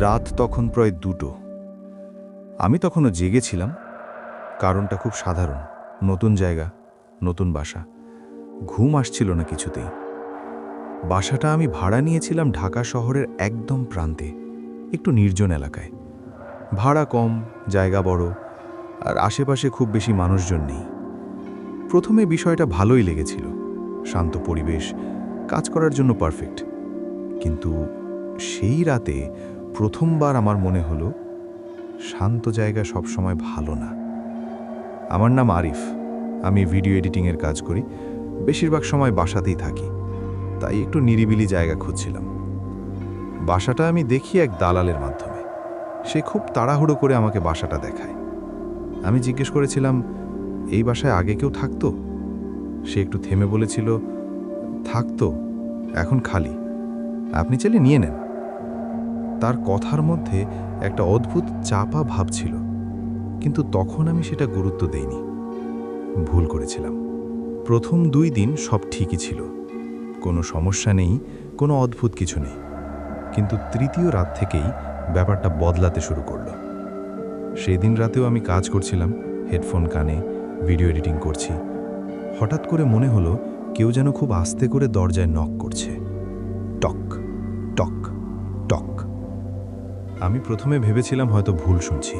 রাত তখন প্রায় 2টো। আমি তখনও জেগেছিলাম। কারণটা খুব সাধারণ। নতুন জায়গা, নতুন বাসা। ঘুম আসছিল না কিছুতেই। বাসাটা আমি ভাড়া নিয়েছিলাম ঢাকা শহরের একদম প্রান্তে, একটু নির্জন এলাকায়। ভাড়া কম, জায়গা বড়, আর আশেপাশে খুব বেশি মানুষজন নেই। প্রথমে বিষয়টা ভালোই লেগেছিল, শান্ত পরিবেশ, কাজ করার জন্য পারফেক্ট। কিন্তু সেই রাতে প্রথমবার আমার মনে হলো শান্ত জায়গা সবসময় ভালো না। আমার নাম আরিফ, আমি ভিডিও এডিটিংয়ের কাজ করি, বেশিরভাগ সময় বাসাতেই থাকি, তাই একটু নিরিবিলি জায়গা খুঁজছিলাম। বাসাটা আমি দেখি এক দালালের মাধ্যমে। সে খুব তাড়াহুড়ো করে আমাকে বাসাটা দেখায়। আমি জিজ্ঞেস করেছিলাম, এই বাসায় আগে কেউ থাকতো? সে একটু থেমে বলেছিল, থাকতো, এখন খালি, আপনি চাইলে নিয়ে নেন। তার কথার মধ্যে একটা অদ্ভুত চাপা ভাব ছিল, কিন্তু তখন আমি সেটা গুরুত্ব দেইনি। ভুল করেছিলাম। প্রথম 2 দিন সব ঠিকই ছিল, কোনো সমস্যা নেই, কোনো অদ্ভুত কিছু নেই। কিন্তু তৃতীয় রাত থেকেই ব্যাপারটা বদলাতে শুরু করলো। সেদিন রাতেও আমি কাজ করছিলাম, হেডফোন কানে, ভিডিও এডিটিং করছি। হঠাৎ করে মনে হলো কেউ যেন খুব আস্তে করে দরজায় নক করছে। টক টক টক। আমি প্রথমে ভেবেছিলাম হয়তো ভুল শুনছি।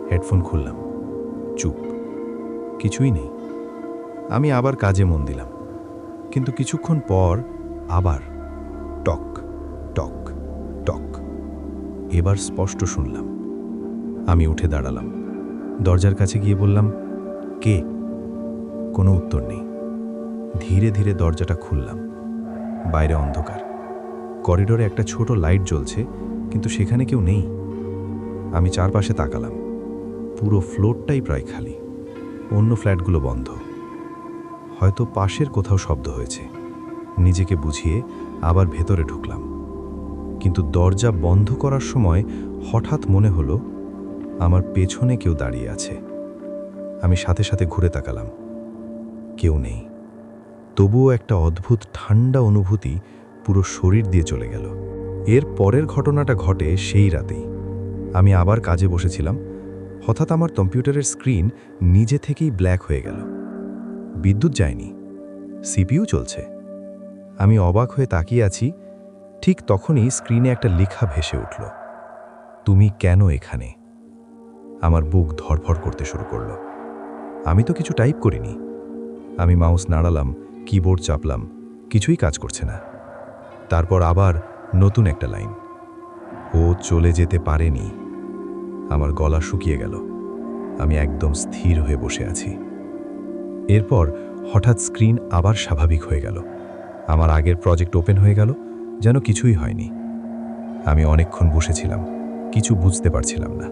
হেডফোন খুললাম, চুপ, কিছুই নেই। আমি আবার কাজে মন দিলাম, কিন্তু কিছুক্ষণ পর আবার টক টক টক। এবার স্পষ্ট শুনলাম। আমি উঠে দাঁড়ালাম, দরজার কাছে গিয়ে বললাম, কে? কোনো উত্তর নেই। ধীরে ধীরে দরজাটা খুললাম। বাইরে অন্ধকার। করিডোরে একটা ছোট লাইট জ্বলছে, কিন্তু সেখানে কেউ নেই। আমি চারপাশে তাকালাম। পুরো ফ্লোরটাই প্রায় খালি, অন্য ফ্ল্যাটগুলো বন্ধ। হয়তো পাশের কোথাও শব্দ হয়েছে। নিজেকে বুঝিয়ে আবার ভেতরে ঢুকলাম, কিন্তু দরজা বন্ধ করার সময় হঠাৎ মনে হলো আমার পেছনে কেউ দাঁড়িয়ে আছে। আমি সাথে সাথে ঘুরে তাকালাম, কেউ নেই। তবুও একটা অদ্ভুত ঠান্ডা অনুভূতি পুরো শরীর দিয়ে চলে গেল। এর পরের ঘটনাটা ঘটে সেই রাতেই। আমি আবার কাজে বসেছিলাম। হঠাৎ আমার কম্পিউটারের স্ক্রিন নিজে থেকেই ব্ল্যাক হয়ে গেল। বিদ্যুৎ যায়নি, সিপিইউ চলছে। আমি অবাক হয়ে তাকিয়ে আছি। ঠিক তখনই স্ক্রিনে একটা লেখা ভেসে উঠল, তুমি কেন এখানে? আমার বুক ধড়ফড় করতে শুরু করলো। আমি তো কিছু টাইপ করিনি। আমি মাউস নাড়ালাম, কিবোর্ড চাপলাম, কিছুই কাজ করছে না। তারপর আবার নতুন একটা লাইন, ও চলে যেতে পারেনি। আমার গলা শুকিয়ে গেল। আমি একদম স্থির হয়ে বসে আছি। এরপর হঠাৎ স্ক্রিন আবার স্বাভাবিক হয়ে গেল। আমার আগের প্রজেক্ট ওপেন হয়ে গেল, যেন কিছুই হয়নি। আমি অনেকক্ষণ বসেছিলাম, কিছু বুঝতে পারছিলাম না।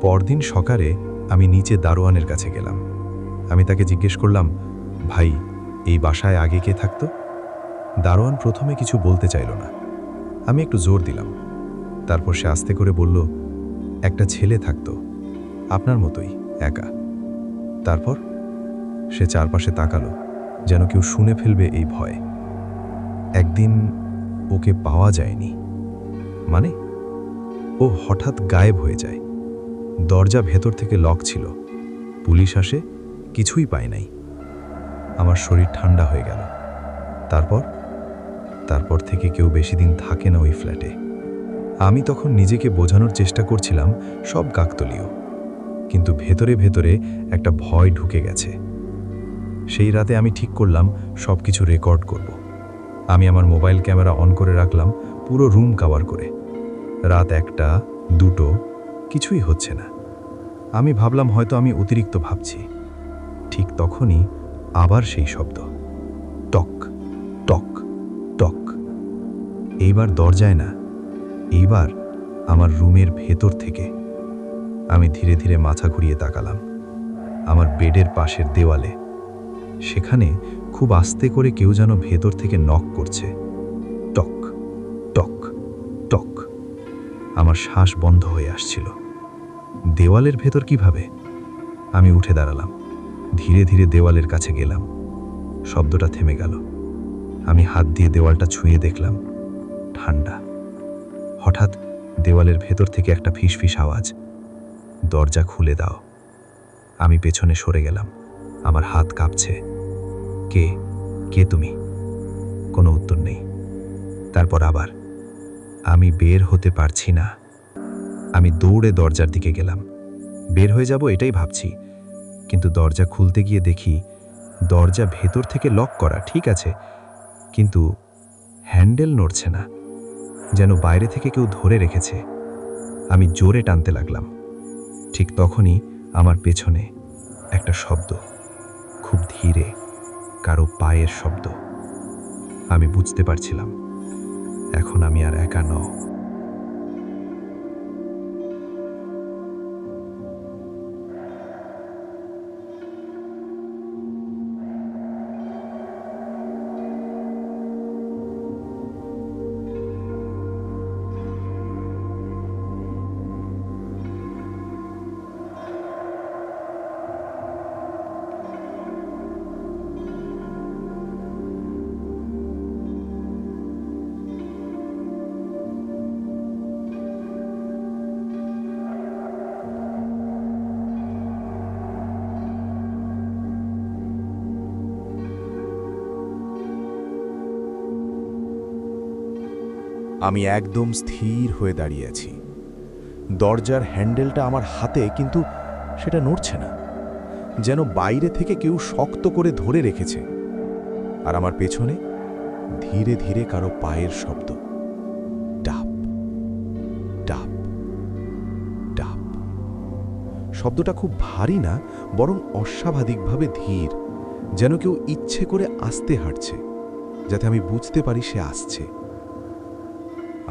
পরদিন সকালে আমি নিচে দারোয়ানের কাছে গেলাম। আমি তাকে জিজ্ঞেস করলাম, ভাই, এই বাসায় আগে কে থাকতো? দারোয়ান প্রথমে কিছু বলতে চাইল না। আমি একটু জোর দিলাম। তারপর সে আস্তে করে বলল, একটা ছেলে থাকতো, আপনার মতোই, একা। তারপর সে চারপাশে তাকালো, যেন কেউ শুনে ফেলবে এই ভয়। একদিন ওকে পাওয়া যায়নি। মানে? ও হঠাৎ গায়েব হয়ে যায়। দরজা ভেতর থেকে লক ছিল। পুলিশ আসে, কিছুই পায় নাই। আমার শরীর ঠান্ডা হয়ে গেল। তারপর থেকে কেউ বেশি দিন থাকে না ওই ফ্ল্যাটে। আমি তখন নিজেকে বোঝানোর চেষ্টা করছিলাম সব কাকতালীয়, কিন্তু ভেতরে ভেতরে একটা ভয় ঢুকে গেছে। সেই রাতে আমি ঠিক করলাম সব কিছু রেকর্ড করব। আমি আমার মোবাইল ক্যামেরা অন করে রাখলাম, পুরো রুম কভার করে। রাত 1টা, 2টো, কিছুই হচ্ছে না। আমি ভাবলাম হয়তো আমি অতিরিক্ত ভাবছি। ঠিক তখনই আবার সেই শব্দ, টক টক টক। এইবার দরজায় না, এইবার আমার রুমের ভেতর থেকে। আমি ধীরে ধীরে মাথা ঘুরিয়ে তাকালাম। আমার বেডের পাশের দেওয়ালে, সেখানে খুব আস্তে করে কেউ যেন ভেতর থেকে নক করছে, টক টক টক। আমার শ্বাস বন্ধ হয়ে আসছিল। দেওয়ালের ভেতর কিভাবে? আমি উঠে দাঁড়ালাম, ধীরে ধীরে দেওয়ালের কাছে গেলাম। শব্দটা থেমে গেল। আমি হাত দিয়ে দেওয়ালটা ছুঁয়ে দেখলাম, ঠান্ডা। হঠাৎ দেওয়ালের ভেতর থেকে একটা ফিসফিস আওয়াজ, দরজা খুলে দাও। আমি পেছনে সরে গেলাম, আমার হাত কাঁপছে। কে কে তুমি? কোনো উত্তর নেই। তারপর আবার, আমি বের হতে পারছি না। আমি দৌড়ে দরজার দিকে গেলাম, বের হয়ে যাব এটাই ভাবছি, কিন্তু দরজা খুলতে গিয়ে দেখি দরজা ভেতর থেকে লক করা, ঠিক আছে, কিন্তু হ্যান্ডেল নড়ছে না, যেন বাইরে থেকে কেউ ধরে রেখেছে। আমি জোরে টানতে লাগলাম। ঠিক তখনই আমার পেছনে একটা শব্দ, খুব ধীরে, কারো পায়ের শব্দ। আমি বুঝতে পারছিলাম এখন আমি আর একা নও। আমি একদম স্থির হয়ে দাঁড়িয়ে আছি। দরজার হ্যান্ডেলটা আমার হাতে, কিন্তু সেটা নড়ছে না, যেন বাইরে থেকে কেউ শক্ত করে ধরে রেখেছে। আর আমার পেছনে ধীরে ধীরে কারো পায়ের শব্দ, ডাপ ডাপ ডাপ। শব্দটা খুব ভারী না, বরং অস্বাভাবিকভাবে ধীর, যেন কেউ ইচ্ছে করে আস্তে হাঁটছে, যাতে আমি বুঝতে পারি সে আসছে।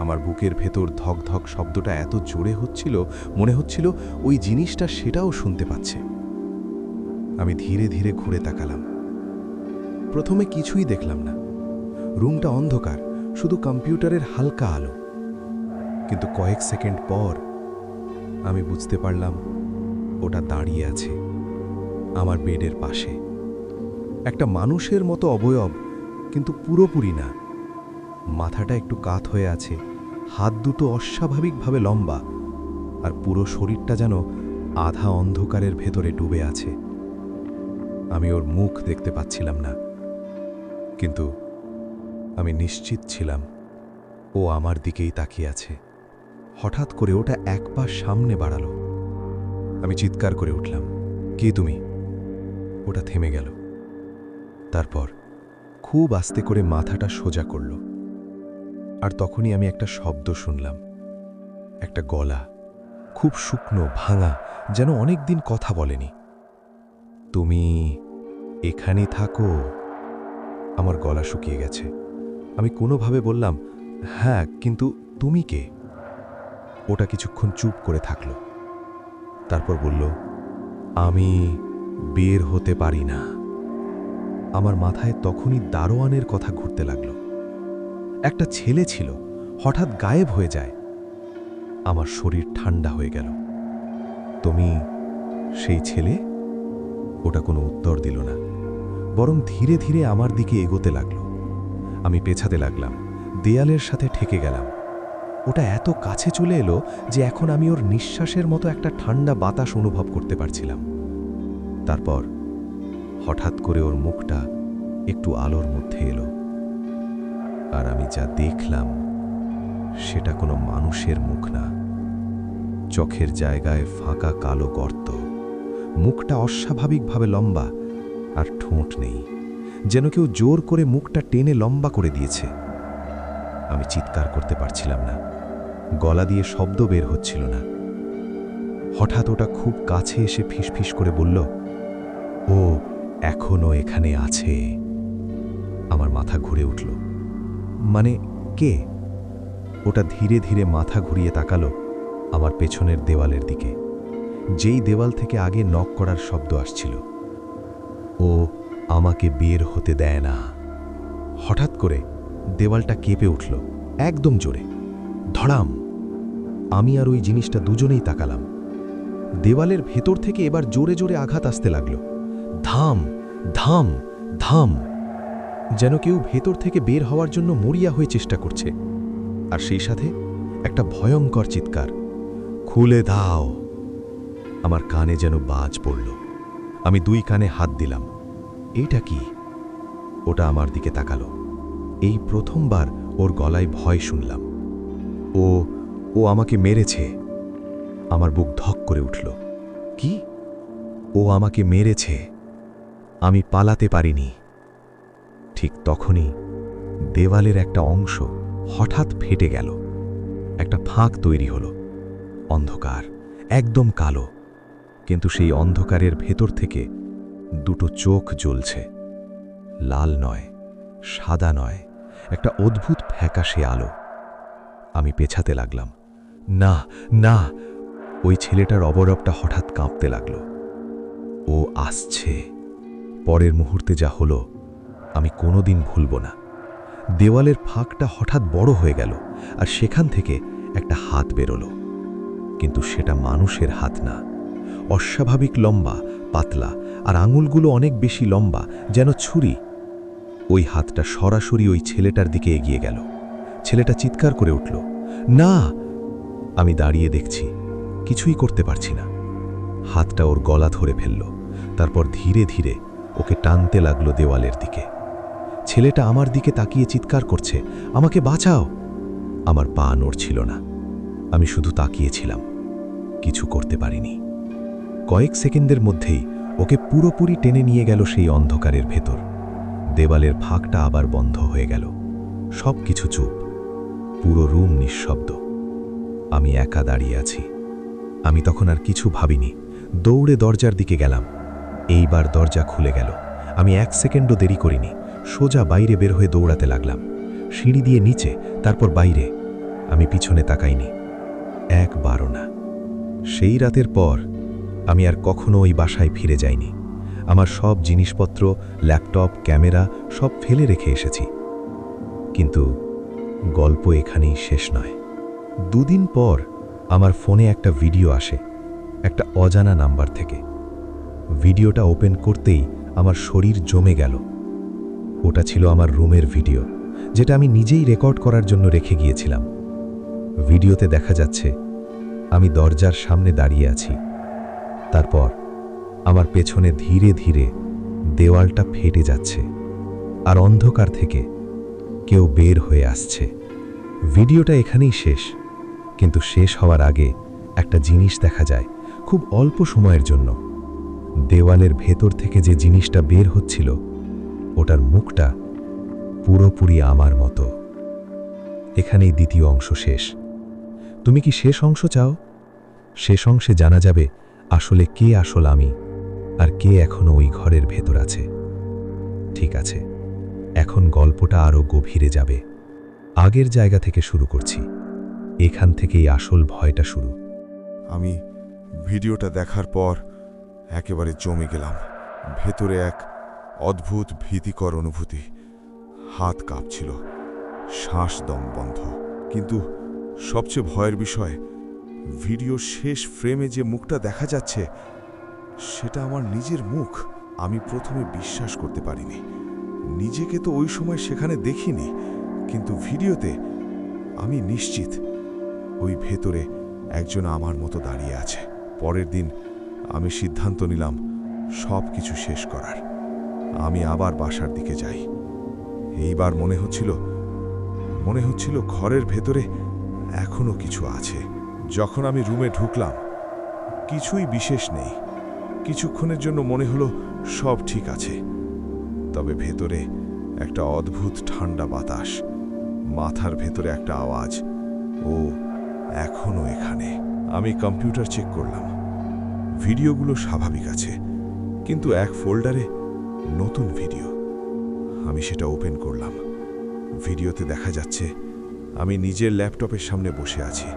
আমার বুকের ভেতর ধক ধক শব্দটা এত জোরে হচ্ছিল, মনে হচ্ছিল ওই জিনিসটা সেটাও শুনতে পাচ্ছে। আমি ধীরে ধীরে ঘুরে তাকালাম। প্রথমে কিছুই দেখলাম না, রুমটা অন্ধকার, শুধু কম্পিউটারের হালকা আলো। কিন্তু কয়েক সেকেন্ড পর আমি বুঝতে পারলাম ওটা দাঁড়িয়ে আছে আমার বেডের পাশে। একটা মানুষের মতো অবয়ব, কিন্তু পুরোপুরি না। মাথাটা একটু কাত হয়ে আছে, হাত দুটো অস্বাভাবিকভাবে লম্বা, আর পুরো শরীরটা যেন আধা অন্ধকারের ভেতরে ডুবে আছে। আমি ওর মুখ দেখতে পাচ্ছিলাম না, কিন্তু আমি নিশ্চিত ছিলাম ও আমার দিকেই তাকিয়ে আছে। হঠাৎ করে ওটা এক পা সামনে বাড়ালো। আমি চিৎকার করে উঠলাম, কে তুমি? ওটা থেমে গেল। তারপর খুব আস্তে করে মাথাটা সোজা করল। আর তখনই আমি একটা শব্দ শুনলাম, একটা গলা, খুব শুকনো, ভাঙা, যেন অনেক দিন কথা বলেনি। তুমি এখানেই থাকো? আমার গলা শুকিয়ে গেছে। আমি কোনোভাবে বললাম, হ্যাঁ, কিন্তু তুমি কে? ওটা কিছুক্ষণ চুপ করে থাকলো, তারপর বলল, আমি বের হতে পারি না। আমার মাথায় তখনই দারোয়ানের কথা ঘুরতে লাগলো। একটা ছেলে ছিল, হঠাৎ গায়েব হয়ে যায়। আমার শরীর ঠান্ডা হয়ে গেল। তুমি সেই ছেলে? ওটা কোনো উত্তর দিল না, বরং ধীরে ধীরে আমার দিকে এগোতে লাগলো। আমি পেছাতে লাগলাম, দেয়ালের সাথে ঠেকে গেলাম। ওটা এত কাছে চলে এলো যে এখন আমি ওর নিঃশ্বাসের মতো একটা ঠান্ডা বাতাস অনুভব করতে পারছিলাম। তারপর হঠাৎ করে ওর মুখটা একটু আলোর মধ্যে এলো, আর আমি যা দেখলাম সেটা কোনো মানুষের মুখ না। চোখের জায়গায় ফাঁকা কালো গর্ত, মুখটা অস্বাভাবিকভাবে লম্বা, আর ঠোঁট নেই, যেন কেউ জোর করে মুখটা টেনে লম্বা করে দিয়েছে। আমি চিৎকার করতে পারছিলাম না, গলা দিয়ে শব্দ বের হচ্ছিল না। হঠাৎ ওটা খুব কাছে এসে ফিসফিস করে বলল, ও এখনো এখানে আছে। আমার মাথা ঘুরে উঠল। মানে কে? ওটা ধীরে ধীরে মাথা ঘুরিয়ে তাকালো আমার পেছনের দেওয়ালের দিকে, যেই দেওয়াল থেকে আগে নক করার শব্দ আসছিল। ও আমাকে বের হতে দেয় না। হঠাৎ করে দেওয়ালটা কেঁপে উঠল, একদম জোরে, ধড়াম। আমি আর ওই জিনিসটা দুজনেই তাকালাম। দেওয়ালের ভেতর থেকে এবার জোরে জোরে আঘাত আসতে লাগলো, ধাম ধাম ধাম, যেন কেউ ভেতর থেকে বের হওয়ার জন্য মরিয়া হয়ে চেষ্টা করছে। আর সেই সাথে একটা ভয়ঙ্কর চিৎকার, খুলে দাও। আমার কানে যেন বাজ পড়ল। আমি দুই কানে হাত দিলাম। এইটা কি? ওটা আমার দিকে তাকালো। এই প্রথমবার ওর গলায় ভয় শুনলাম। ও ও আমাকে মেরেছে। আমার বুক ধক করে উঠল। কি? ও আমাকে মেরেছে। আমি পালাতে পারিনি। ঠিক তখনই দেওয়ালের একটা অংশ হঠাৎ ফেটে গেল। একটা ফাঁক তৈরি হলো। অন্ধকার, একদম কালো, কিন্তু সেই অন্ধকারের ভেতর থেকে দুটো চোখ জ্বলছে। লাল নয়, সাদা নয়, একটা অদ্ভুত ফ্যাকাশে আলো। আমি পেছাতে লাগলাম। না না, ওই ছেলেটার অবরবটা হঠাৎ কাঁপতে লাগলো। ও আসছে। পরের মুহূর্তে যা হলো আমি কোনোদিন ভুলব না। দেওয়ালের ফাঁকটা হঠাৎ বড় হয়ে গেল, আর সেখান থেকে একটা হাত বেরোলো। কিন্তু সেটা মানুষের হাত না। অস্বাভাবিক লম্বা, পাতলা, আর আঙুলগুলো অনেক বেশি লম্বা, যেন ছুরি। ওই হাতটা সরাসরি ওই ছেলেটার দিকে এগিয়ে গেল। ছেলেটা চিৎকার করে উঠল, না! আমি দাঁড়িয়ে দেখছি, কিছুই করতে পারছি না। হাতটা ওর গলা ধরে ফেলল, তারপর ধীরে ধীরে ওকে টানতে লাগলো দেওয়ালের দিকে। ছেলেটা আমার দিকে তাকিয়ে চিৎকার করছে, আমাকে বাঁচাও! আমার পা নড়ছিল না। আমি শুধু তাকিয়েছিলাম, কিছু করতে পারিনি। কয়েক সেকেন্ডের মধ্যেই ওকে পুরোপুরি টেনে নিয়ে গেল সেই অন্ধকারের ভেতর। দেওয়ালের ফাঁকটা আবার বন্ধ হয়ে গেল। সব কিছু চুপ, পুরো রুম নিঃশব্দ। আমি একা দাঁড়িয়ে আছি। আমি তখন আর কিছু ভাবিনি, দৌড়ে দরজার দিকে গেলাম। এইবার দরজা খুলে গেল। আমি এক সেকেন্ডও দেরি করিনি, সোজা বাইরে বের হয়ে দৌড়াতে লাগলাম। সিঁড়ি দিয়ে নিচে, তারপর বাইরে। আমি পিছনে তাকাইনি, একবারও না। সেই রাতের পর আমি আর কখনো ওই বাসায় ফিরে যাইনি। আমার সব জিনিসপত্র, ল্যাপটপ, ক্যামেরা সব ফেলে রেখে এসেছি। কিন্তু গল্প এখানেই শেষ নয়। দুদিন পর আমার ফোনে একটা ভিডিও আসে, একটা অজানা নাম্বার থেকে। ভিডিওটা ওপেন করতেই আমার শরীর জমে গেল। ওটা ছিল আমার রুমের ভিডিও, যেটা আমি নিজেই রেকর্ড করার জন্য রেখে গিয়েছিলাম। ভিডিওতে দেখা যাচ্ছে আমি দরজার সামনে দাঁড়িয়ে আছি। তারপর আমার পেছনে ধীরে ধীরে দেওয়ালটা ফেটে যাচ্ছে, আর অন্ধকার থেকে কেউ বের হয়ে আসছে। ভিডিওটা এখানেই শেষ, কিন্তু শেষ হওয়ার আগে একটা জিনিস দেখা যায়, খুব অল্প সময়ের জন্য। দেওয়ালের ভেতর থেকে যে জিনিসটা বের হচ্ছিল, ওটার মুখটা পুরোপুরি আমার মতো। এখানেই দ্বিতীয় অংশ শেষ। তুমি কি শেষ অংশ চাও? শেষ অংশে জানা যাবে আসলে কে আসল আমি, আর কে এখনো ওই ঘরের ভেতর আছে। ঠিক আছে, এখন গল্পটা আরো গভীরে যাবে। আগের জায়গা থেকে শুরু করছি। এখান থেকেই আসল ভয়টা শুরু। আমি ভিডিওটা দেখার পর একেবারে জমে গেলাম। ভেতরে এক অদ্ভুত ভীতিকর অনুভূতি। হাত কাঁপছিল, শ্বাস দম বন্ধ। কিন্তু সবচেয়ে ভয়ের বিষয়, ভিডিওর শেষ ফ্রেমে যে মুখটা দেখা যাচ্ছে, সেটা আমার নিজের মুখ। আমি প্রথমে বিশ্বাস করতে পারিনি। নিজেকে তো ওই সময় সেখানে দেখিনি, কিন্তু ভিডিওতে আমি নিশ্চিত ওই ভেতরে একজন আমার মতো দাঁড়িয়ে আছে। পরের দিন আমি সিদ্ধান্ত নিলাম সব কিছু শেষ করার। আমি আবার বাসার দিকে যাই। এইবার মনে হচ্ছিল ঘরের ভেতরে এখনো কিছু আছে। যখন আমি রুমে ঢুকলাম, কিছুই বিশেষ নেই। কিছুক্ষণের জন্য মনে হলো সব ঠিক আছে। তবে ভেতরে একটা অদ্ভুত ঠান্ডা বাতাস, মাথার ভেতরে একটা আওয়াজ, ও এখনো এখানে। আমি কম্পিউটার চেক করলাম, ভিডিওগুলো স্বাভাবিক আছে, কিন্তু এক ফোল্ডারে নতুন ভিডিও। আমি সেটা ওপেন করলাম। ভিডিওতে দেখা যাচ্ছে আমি নিজের ল্যাপটপের সামনে বসে আছি,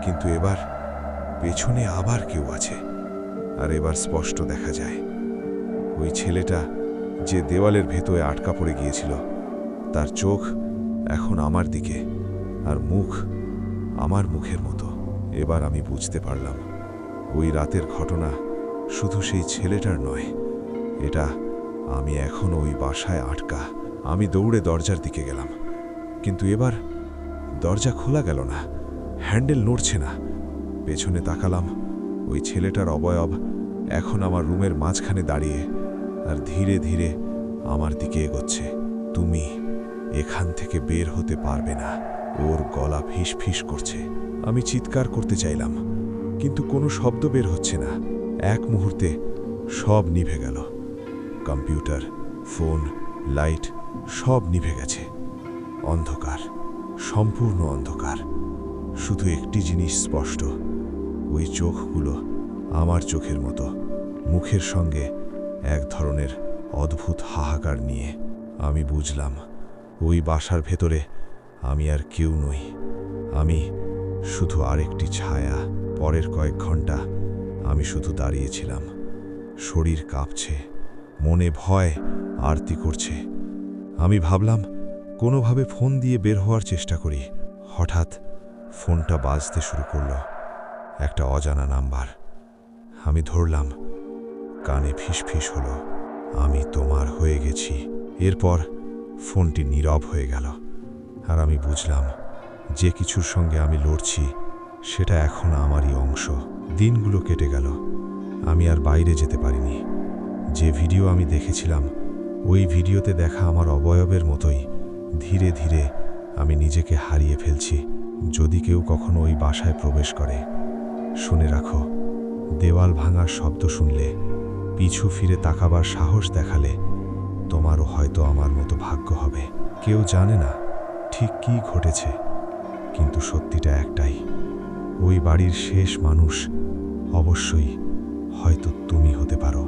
কিন্তু এবার পেছনে আবার কেউ আছে। আর এবার স্পষ্ট দেখা যায় ওই ছেলেটা যে দেওয়ালের ভেতরে আটকা পড়ে গিয়েছিল, তার চোখ এখন আমার দিকে, আর মুখ আমার মুখের মতো। এবার আমি বুঝতে পারলাম ওই রাতের ঘটনা শুধু সেই ছেলেটার নয়, এটা আমি এখনো ওই বাসায় আটকা। আমি দৌড়ে দরজার দিকে গেলাম, কিন্তু এবার দরজা খোলা গেল না। হ্যান্ডেল নড়ছে না। পেছনে তাকালাম, ওই ছেলেটার অবয়ব এখন আমার রুমের মাঝখানে দাঁড়িয়ে আর ধীরে ধীরে আমার দিকে এগোচ্ছে। তুমি এখান থেকে বের হতে পারবে না। ওর গলা ফিস ফিস করছে। আমি চিৎকার করতে চাইলাম, কিন্তু কোনো শব্দ বের হচ্ছে না। এক মুহূর্তে সব নিভে গেল। কম্পিউটার, ফোন, লাইট সব নিভে গেছে। অন্ধকার, সম্পূর্ণ অন্ধকার। শুধু একটি জিনিস স্পষ্ট, ওই চোখগুলো আমার চোখের মতো, মুখের সঙ্গে এক ধরনের অদ্ভুত হাহাকার নিয়ে। আমি বুঝলাম ওই বাসার ভেতরে আমি আর কেউ নই, আমি শুধু আরেকটি ছায়া। পরের কয়েক ঘন্টা আমি শুধু দাঁড়িয়েছিলাম, শরীর কাঁপছে, মনে ভয় আরতি করছে। আমি ভাবলাম কোনোভাবে ফোন দিয়ে বের হওয়ার চেষ্টা করি। হঠাৎ ফোনটা বাজতে শুরু করলো, একটা অজানা নাম্বার। আমি ধরলাম, কানে ফিসফিস হলো, আমি তোমার হয়ে গেছি। এরপর ফোনটি নীরব হয়ে গেল, আর আমি বুঝলাম যে কিছুর সঙ্গে আমি লড়ছি সেটা এখন আমারই অংশ। দিনগুলো কেটে গেল, আমি আর বাইরে যেতে পারিনি। যে ভিডিও আমি দেখেছিলাম, ওই ভিডিওতে দেখা আমার অবয়বের মতোই ধীরে ধীরে আমি নিজেকে হারিয়ে ফেলছি। যদি কেউ কখনো ওই বাসায় প্রবেশ করে, শুনে রাখো, দেওয়াল ভাঙার শব্দ শুনলে, পিছু ফিরে তাকাবার সাহস দেখালে, তোমারও হয়তো আমার মতো ভাগ্য হবে। কেউ জানে না ঠিক কী ঘটেছে, কিন্তু সত্যিটা একটাই, ওই বাড়ির শেষ মানুষ অবশ্যই হয়তো তুমি হতে পারো।